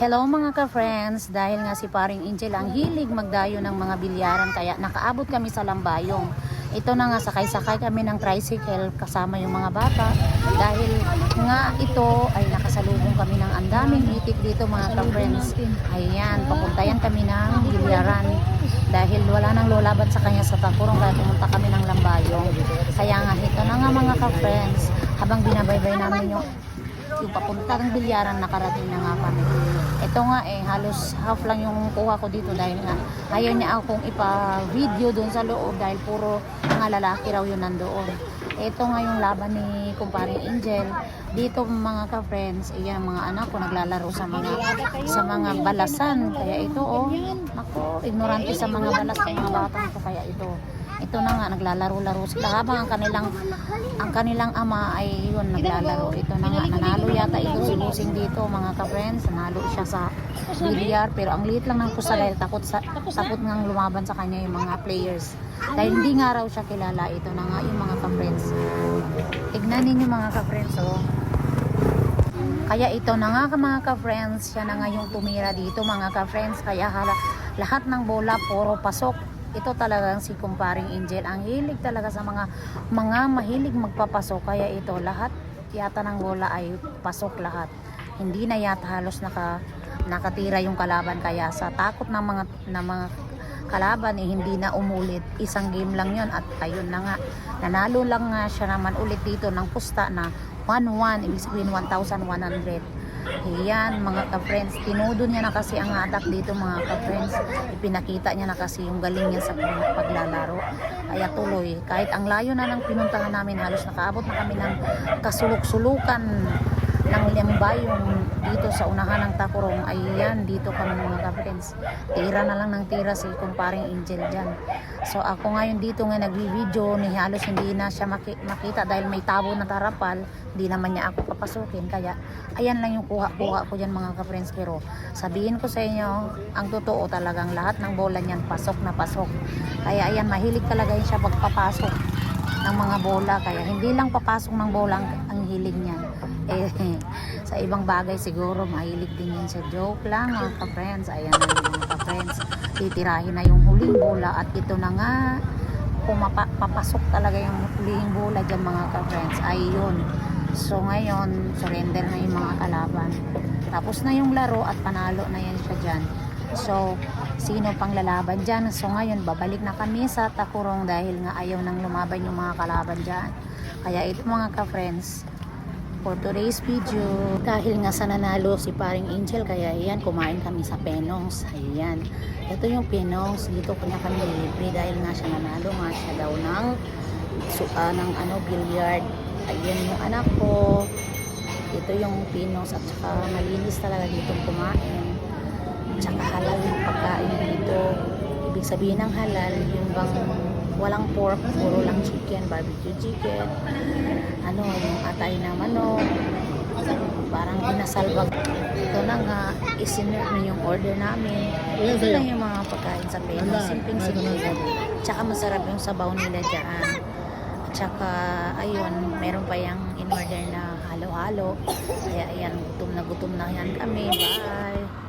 Hello mga ka-friends, dahil nga si Paring Angel ang hilig magdayo ng mga bilyaran kaya nakaabot kami sa Lambayong. Ito na nga, sakay-sakay kami ng tricycle kasama yung mga bata dahil nga ito ay nakasalubong kami ng andaming itik dito mga ka-friends. Ayan, papuntayan kami ng bilyaran dahil wala nang lolaban sa kanya sa Takurong kaya pumunta kami ng Lambayong. Kaya nga ito na nga mga ka-friends, habang binabaybay namin yung papunta ng bilyaran, nakarating na nga kami. Ito nga halos half lang yung kuha ko dito dahil nga ayaw niya akong ipa-video doon sa loob dahil puro mga lalaki raw yun nandoon. Ito nga yung laban ni Kumparing Angel. Dito mga ka-friends, iyan mga anak ko naglalaro sa mga balasan. Kaya ito nako, ignorante sa mga balas ng mga batang ito, kaya ito na nga, naglalaro-laro sila habang ang kanilang ama ay yun naglalaro. Ito na nga, nanalo yata ito si Busing dito mga ka-friends. Nanalo siya sa bilyar pero ang liit lang ng pusa dahil takot ngang lumaban sa kanya yung mga players dahil hindi nga raw siya kilala. Ito na nga yung mga ka-friends, tignan ninyo mga ka-friends. Kaya ito na nga mga ka-friends, siya na nga yung tumira dito mga ka-friends. Kaya lahat ng bola puro pasok. Ito talagang si Kumparing Angel ang hilig talaga sa mga mahilig magpapasok. Kaya ito lahat yata ng bola ay pasok lahat. Hindi na yata halos nakatira yung kalaban, kaya sa takot ng mga kalaban hindi na umulit. Isang game lang yon at ayun na nga, nanalo lang nga siya naman ulit dito ng pusta na 1-1, ibig sabihin 1,100. Ayan mga ka-friends, tinudo niya na kasi ang attack dito mga ka-friends. Ipinakita niya na kasi yung galing niya sa paglalaro. Kaya tuloy, kahit ang layo na ng pinuntahan namin, halos nakaabot na kami ng kasuluk-sulukan ng Lambayong dito sa unahan ng Takurong. Ayan, dito kami mga ka-friends. Tira na lang ng tira si Kumparing Angel dyan. So ako ngayon dito nga nagbi-video, ni halos hindi na siya makita dahil may tabo na tarapal. Hindi naman niya ako papasukin, kaya ayan lang yung kuha ko dyan mga ka-friends. Pero sabihin ko sa inyo, ang totoo talagang lahat ng bola niyan pasok na pasok. Kaya ayan, mahilig talaga yun siya pagpapasok ng mga bola, kaya hindi lang papasok ng bola ang hilig niyan. Sa ibang bagay siguro mahilig din yun sa joke lang mga ka-friends. Ayan na yung mga ka-friends, titirahin na yung huling bola at ito na nga, papasok talaga yung huling bola dyan mga ka-friends. Ayun, so ngayon surrender na yung mga kalaban, tapos na yung laro at panalo na yan siya dyan. So sino pang lalaban dyan? So ngayon babalik na kami sa Takurong dahil nga ayaw nang lumaban yung mga kalaban dyan. Kaya ito mga ka-friends, for today's video, dahil nga sa nanalo si Paring Angel, kaya ayan, kumain kami sa Penongs. Ayan, ito yung Penongs, dito ko niya kami libre dahil nga siya nanalo nga siya daw ng billiard. Ayan yung anak ko, ito yung Penongs at saka malinis talaga dito kumain, tsaka halal yung pagkain dito. Ibig sabihin ng halal, yung bang walang pork, puro lang chicken, barbecue chicken, yung atay na manok, parang inasalbag. Ito na nga, isinert na yung order namin. Ito lang yung mga pagkain sa Penongs, simpleng-simple. Tsaka masarap yung sabaw nila dyan. Tsaka ayun, meron pa yung in order na halo-halo. Kaya ayan, gutom na yan kami. Bye!